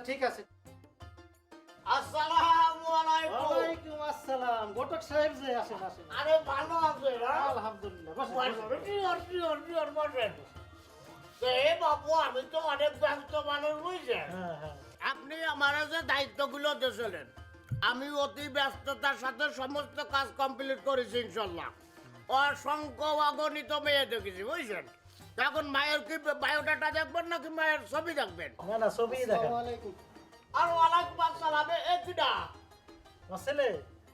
ঠিক আছে। আসসালামু আলাইকুম। ওয়ালাইকুম আসসালাম। ঘটক সাহেব যে আসেন আসেন। আরে ভালো আছে না? আলহামদুলিল্লাহ। বসেন, বসেন। তো এ বাবু, আমি তো অনেক ব্যস্ত মানুষ, বুঝছেন? হ্যাঁ হ্যাঁ। আপনি আমার যে দায়িত্বগুলো দিয়েছিলেন, আমি অতি ব্যস্ততার সাথে সমস্ত কাজ কমপ্লিট করেছি ইনশাল্লাহ। অসংখ্য অগণিত মেয়ে দেখেছি, বুঝছেন? এখন মায়ের কি বায়োডাটা দেখবেন নাকি মায়ের ছবি দেখবেন? না না, ছবি দেখেন। আসসালামু আলাইকুম। আর ওয়ালাইকুম আসসালাম। এ কিডা? আমার ছেলে।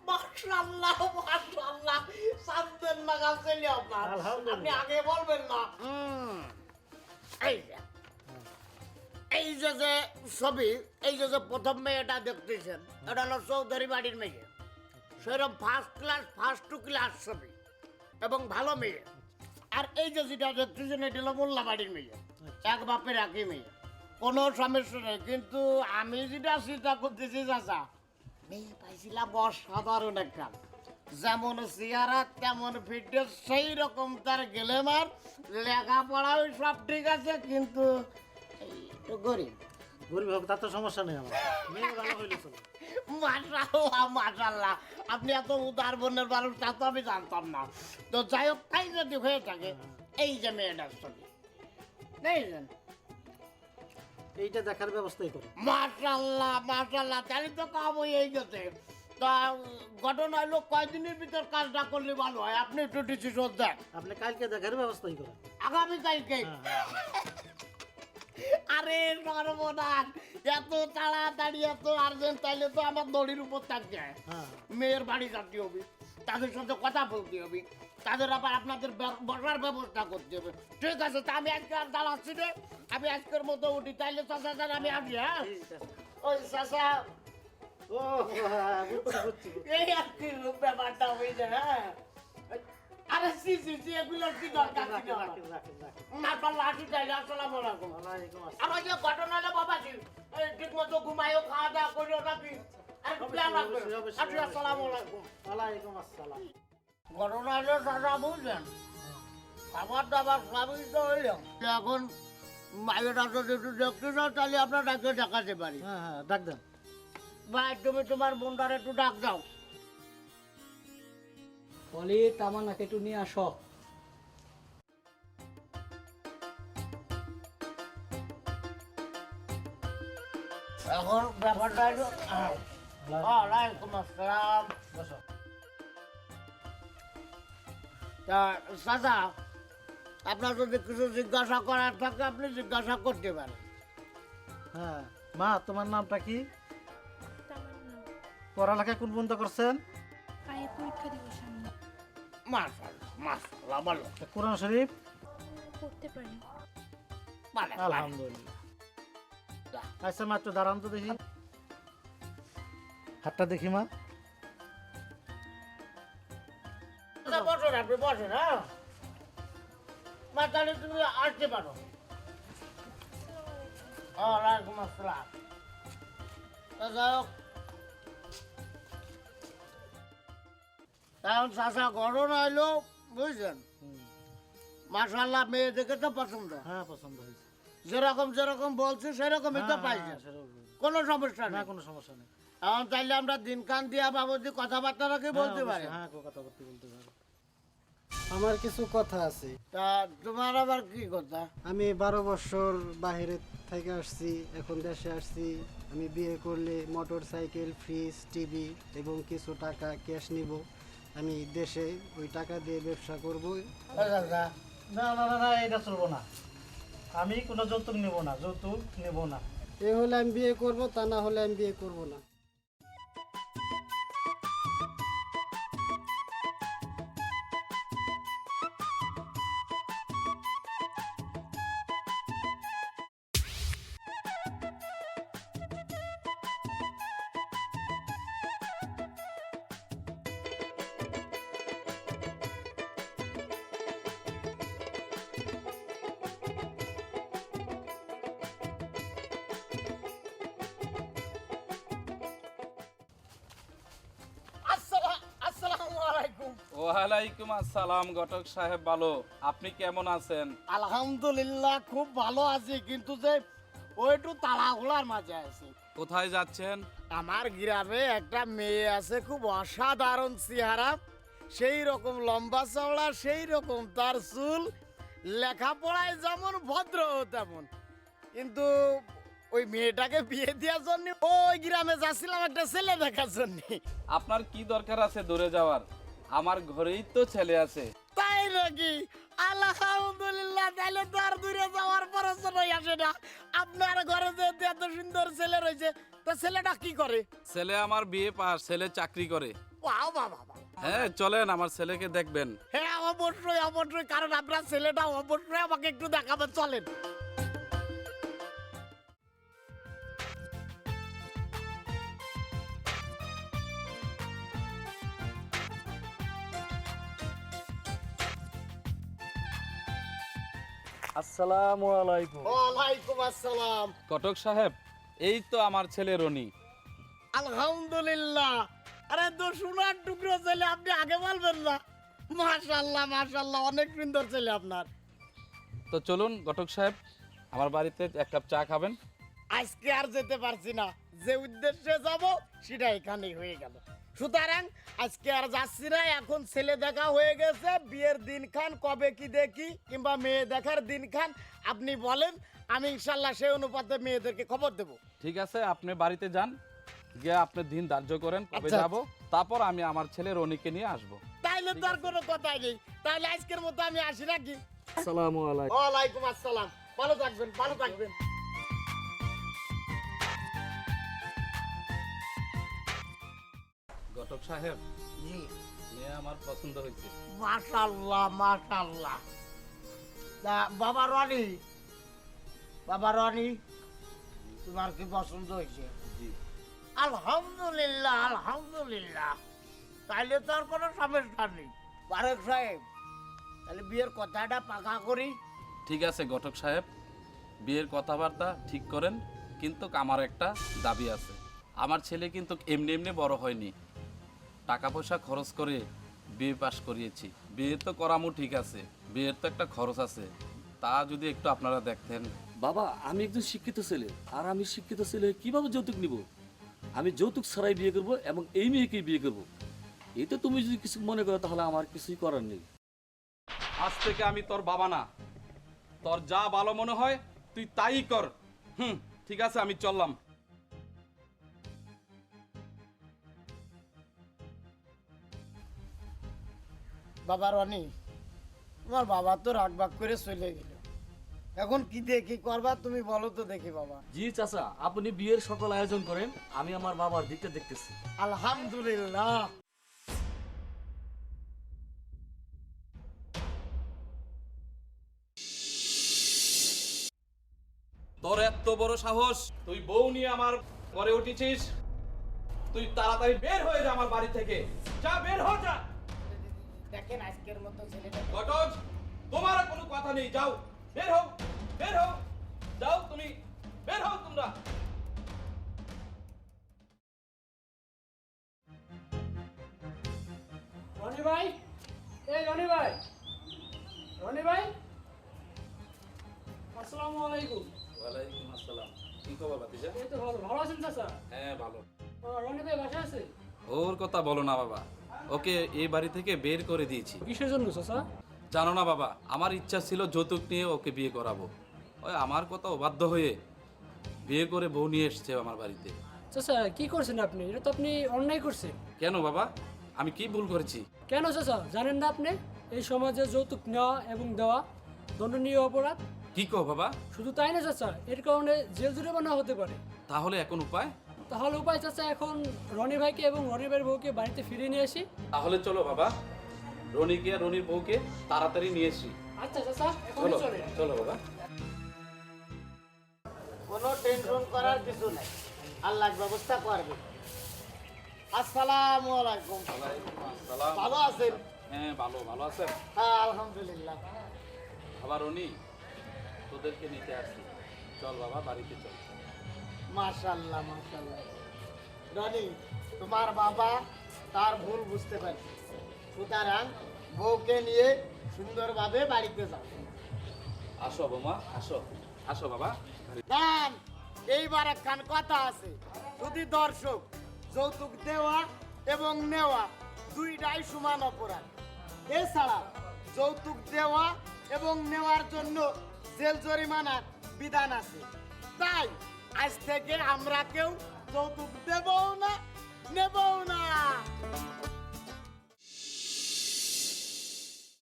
মাশাআল্লাহ মাশাআল্লাহ, সামনের মাগাল ছেলে আপনার। আলহামদুলিল্লাহ। আপনি আগে বলবেন না। এই যে এই যে যে ছবি, এই যে যে প্রথম মেয়েটা দেখতেছেন, এটা হলো চৌধুরী বাড়ির মেয়ে। সেরকম first class, first two class ছবি এবং ভালো মেয়ে। আর এই যে যেটা দেখতেছেন, এটা হলো মোল্লা বাড়ির মেয়ে, এক বাপের একই মেয়ে, কোনো সমস্যা নেই। কিন্তু আমি যেটা চিন্তা করতেছি চাচা, মেয়ে পাইছিলাম অসাধারণ একটা, যেমন চেহারা তেমন ফিটনেস, সেই রকম তার গেলেমার, লেখাপড়াও সব ঠিক আছে, কিন্তু এই একটু গরিব। গরিব হোক তার তো সমস্যা নেই আমার। মেয়ে ভালো হইলে চলে। মাশাআল্লাহ মাশাআল্লাহ, আপনি এত উদার বনের মানুষ তা তো আমি জানতাম না। তো যাই হোক, তাই যদি হয়ে থাকে, এই যে মেয়েটার ছবি দেখছেন, এইটা দেখার ব্যবস্থাই করো। মাশাআল্লাহ মাশাআল্লাহ, তাহলে তো কাম হয়ে গেছে। তা ঘটনা হলো, কয়দিনের ভিতর কাজটা করলে ভালো হয়? আপনি একটু ডিসিশন দেন। আপনি কালকে দেখার ব্যবস্থাই করো। আগামীকালকে? হ্যাঁ। আরে সর্বনাশ, এত তাড়াতাড়ি এত আর্জেন্ট, তাইলে তো আমার দড়ির উপর থাকছে। হ্যাঁ। মেয়ের বাড়ি যেতে হবে, তাদের সাথে কথা বলতে হবে, তাদের আবার আপনাদের বসার ব্যবস্থা করতে হবে। ঠিক আছে, তা আমি আজকে আর দাঁড়াচ্ছি রে, আমি আজকের মতো উঠি। তাইলে চাচা স্যার আমি আসি। হ্যাঁ ঠিক আছে। ওই চাচা, ও হ্যাঁ, বুঝছি বুঝছি। এই আর কি ব্যাপারটা হয়েছে। হ্যাঁ, আরে সি সি সি, এগুলোর কি দরকার ছিল? রাখেন রাখেন রাখেন রাখেন। না পারলে আসি, তাইলে আসসালামু আলাইকুম। ওয়ালাইকুম আসসালাম। আমার যে ঘটনা হলো বাবাজি, ঠিক মতো ঘুমাইও, খাওয়া দাওয়া করিও নাকি? আর প্ল্যান রাখবেন। অবশ্যই, অবশ্যই, আচ্ছা, আসসালামু আলাইকুম। ওয়ালাইকুম আসসালাম। ঘটনা হলো দাদা, বুঝলেন, খাবার দাবার সবই তো হইল। এখন মায়েরা যদি একটু দেখতে চাও, তাহলে আপনার ডাকে দেখাতে পারি। হ্যাঁ হ্যাঁ, ডাক দেন। ভাই, তুমি তোমার বোনটার একটু ডাক দাও। বলি তামান্নাকে একটু নিয়ে আসো। এখন ব্যাপারটা হলো, ওয়ালাইকুম আসসালাম। বসো। তা চাচা, আপনার যদি কিছু জিজ্ঞাসা করার থাকে, আপনি জিজ্ঞাসা করতে পারেন। হ্যাঁ মা, তোমার নামটা কি? তামান্না। পড়ালেখা কোন পর্যন্ত করছেন? পায়ে পরীক্ষা দিব সামনে, মাশাআল্লাহ মাশাআল্লাহ, ভালো কোরআন শরীফ? পড়তে পারি। মানে আলহামদুলিল্লাহ। আচ্ছা মা, একটু দাঁড়ান তো দেখি। হাতটা দেখি মা। বসুন, আপনি বসুন। হ্যাঁ মা, তাহলে তুমি আসতে পারো। ওয়ালাইকুম আসসালাম। তা যাই হোক, এখন চাষা ঘটনা হইলো, বুঝছেন, মাশাআল্লাহ, মেয়ে দেখে তো পছন্দ। হ্যাঁ, পছন্দ হয়েছে। যেরকম যেরকম বলছি সেরকমই তো হ্যাঁ, পাইছে, হ্যাঁ, সেরকম। কোনো সমস্যা না, নেই। কোনো সমস্যা নেই। এখন তাইলে আমরা দিন কান দিয়া বাবদি কথাবার্তা রাখি, বলতে হ্যাঁ, পারি। অবশ্যই, হ্যাঁ, কথা বলতে পারো। আমার কিছু কথা আছে। তা তোমার আবার কি কথা? আমি 12 বছর বাইরে থেকে আসছি, এখন দেশে আসছি। আমি বিয়ে করলে মোটর সাইকেল, ফ্রিজ, টিভি এবং কিছু টাকা ক্যাশ নিব। আমি দেশে ওই টাকা দিয়ে ব্যবসা করব। না না না না, এটা চলবো না। আমি কোনো যৌতুক নেব না, যৌতুক নেব না। এ হলে আমি বিয়ে করব, তা না হলে আমি বিয়ে করব না। আসসালামু আলাইকুম। ওয়ালাইকুম আসসালাম। ঘটক সাহেব ভালো, আপনি কেমন আছেন? আলহামদুলিল্লাহ, খুব ভালো আছি। কিন্তু যে ওই একটু তাড়াহুড়ার মাঝে আছি। কোথায় যাচ্ছেন? আমার গ্রামে একটা মেয়ে আছে, খুব অসাধারণ চেহারা, সেই রকম লম্বা চওড়া, সেই রকম তার চুল, লেখাপড়ায় যেমন ভদ্র তেমন। কিন্তু ওই মেয়েটাকে বিয়ে দেওয়ার জন্য ওই গ্রামে যাচ্ছিলাম একটা ছেলে দেখার জন্য। আপনার কি দরকার আছে দূরে যাওয়ার? আমার ঘরেই তো ছেলে আছে। তাই নাকি? আলহামদুলিল্লাহ, তাহলে তো আর দূরে যাওয়ার প্রয়োজনই আসে না। আপনার ঘরে যে এত সুন্দর ছেলে রয়েছে, তা ছেলেটা কি করে? ছেলে আমার বিয়ে পাস, ছেলে চাকরি করে। বাহ বাহ বাহ বাহ। হ্যাঁ চলেন, আমার ছেলেকে দেখবেন। হ্যাঁ অবশ্যই অবশ্যই, কারণ আপনার ছেলেটা অবশ্যই আমাকে একটু দেখাবেন, চলেন। আসসালামু আলাইকুম। ওয়ালাইকুম আসসালাম। কটক সাহেব, এই তো আমার ছেলে রনি। আলহামদুলিল্লাহ। আরে তো সোনার টুকরো ছেলে, আপনি আগে বলবেন না? মাশাআল্লাহ মাশাআল্লাহ, অনেক সুন্দর ছেলে আপনার। তো চলুন ঘটক সাহেব, আমার বাড়িতে এক কাপ চা খাবেন। আজকে আর যেতে পারছি না, যে উদ্দেশ্যে যাব সেটা এখানেই হয়ে গেল। সুতরাং আজকে আর যাচ্ছি না, এখন ছেলে দেখা হয়ে গেছে। বিয়ের দিন খান কবে কি দেখি, কিংবা মেয়ে দেখার দিন খান আপনি বলেন, আমি ইনশাল্লাহ সেই অনুপাতে মেয়েদেরকে খবর দেব। ঠিক আছে, আপনি বাড়িতে যান, গিয়ে আপনি দিন ধার্য করেন কবে আচ্ছা, যাব, তারপর আমি আমার ছেলে রনিকে নিয়ে আসব। তাইলে তো আর কোনো কথাই নেই। তাহলে আজকের মতো আমি আসি নাকি? আসসালামু আলাইকুম। ওয়ালাইকুম আসসালাম। ভালো থাকবেন, ভালো থাকবেন। ঘটক সাহেব, জি, মেয়ে আমার পছন্দ হয়েছে। মাশাআল্লাহ মাশাআল্লাহ। তা বাবা রনি, বাবা রনি, তোমার কি পছন্দ হয়েছে? জি। আলহামদুলিল্লাহ আলহামদুলিল্লাহ, তাইলে তো আর কোনো সমস্যা নেই। বারেক সাহেব, তাহলে বিয়ের কথাটা পাকা করি। ঠিক আছে ঘটক সাহেব, বিয়ের কথাবার্তা ঠিক করেন, কিন্তু আমার একটা দাবি আছে। আমার ছেলে কিন্তু এমনি এমনি বড় হয়নি, টাকা পয়সা খরচ করে বিয়ে পাশ করিয়েছি। বিয়ে তো করামও ঠিক আছে, বিয়ের তো একটা খরচ আছে, তা যদি একটু আপনারা দেখতেন। বাবা, আমি একজন শিক্ষিত ছেলে, আর আমি শিক্ষিত ছেলে কিভাবে যৌতুক নিব? আমি যৌতুক ছাড়াই বিয়ে করব এবং এই মেয়েকেই বিয়ে করব। এতে তুমি যদি কিছু মনে করো তাহলে আমার কিছুই করার নেই। আজ থেকে আমি তোর বাবা না, তোর যা ভালো মনে হয় তুই তাই কর। ঠিক আছে, আমি চললাম। বাবা রনি, তোমার বাবা তো রাগবাগ করে চলে গেল, এখন কি দিয়ে কি করবা তুমি বলো তো দেখি। বাবা জি চাচা, আপনি বিয়ের সকল আয়োজন করেন, আমি আমার বাবার দিকটা দেখতেছি। আলহামদুলিল্লাহ। তোর এত বড় সাহস, তুই বউ নিয়ে আমার ঘরে উঠেছিস? তুই তাড়াতাড়ি বের হয়ে যা আমার বাড়ি থেকে, যা বের হ যা। দেখেন আজকের মতো ছেলেটা। ঘটক, তোমার আর কোনো কথা নেই, যাও বের হও, বের হও, যাও তুমি, বের হও তোমরা। রনি ভাই, এই রনি ভাই, রনি ভাই, আসসালামু আলাইকুম। ওয়ালাইকুম আসসালাম। কি খবর ভাতিজা? এই তো ভালো, ভালো আছেন চাচা? হ্যাঁ ভালো। রনি ভাই বাসায় আছে? ওর কথা বলো না বাবা, ওকে এই বাড়ি থেকে বের করে দিয়েছি। কিসের জন্য চাচা? জানো না বাবা, আমার ইচ্ছা ছিল যৌতুক নিয়ে ওকে বিয়ে করাবো। ওই আমার কথা অবাধ্য হয়ে বিয়ে করে বউ নিয়ে এসছে আমার বাড়িতে। চাচা কি করছেন আপনি? এটা তো আপনি অন্যায় করছেন। কেন বাবা, আমি কি ভুল করেছি? কেন চাচা, জানেন না আপনি এই সমাজে যৌতুক নেওয়া এবং দেওয়া দণ্ডনীয় অপরাধ? কি কো বাবা? শুধু তাই না চাচা, এর কারণে জেল জরিমানা হতে পারে। তাহলে এখন উপায়? তাহলে উপায় চাচা, এখন রনি ভাইকে এবং রনি ভাইয়ের বউকে বাড়িতে ফিরিয়ে নিয়ে আসি। তাহলে চলো বাবা, রনিকে আর রনির বউকে তাড়াতাড়ি নিয়ে এসি। আচ্ছা চাচা, এখন চলো চলে। চলো বাবা। কোনো টেনশন করার কিছু নাই, আল্লাহ ব্যবস্থা করবে। আসসালামু আলাইকুম। ভালো আছেন? হ্যাঁ ভালো, ভালো আছেন? হ্যাঁ আলহামদুলিল্লাহ। আবার রনি, তোদেরকে নিতে আসছি, চল বাবা বাড়িতে চল। মাশাআল্লাহ মাশাআল্লাহ। রনি, তোমার বাবা তার ভুল বুঝতে পারছে, সুতরাং বউকে নিয়ে সুন্দরভাবে বাড়িতে যাও। আসো বোমা, আসো। আসো বাবা। দান এইবার একখান কথা আছে, যদি দর্শক যৌতুক দেওয়া এবং নেওয়া দুইটাই সমান অপরাধ। এছাড়া যৌতুক দেওয়া এবং নেওয়ার জন্য জেল জরিমানার বিধান আছে। তাই আজ থেকে আমরা কেউ যৌতুক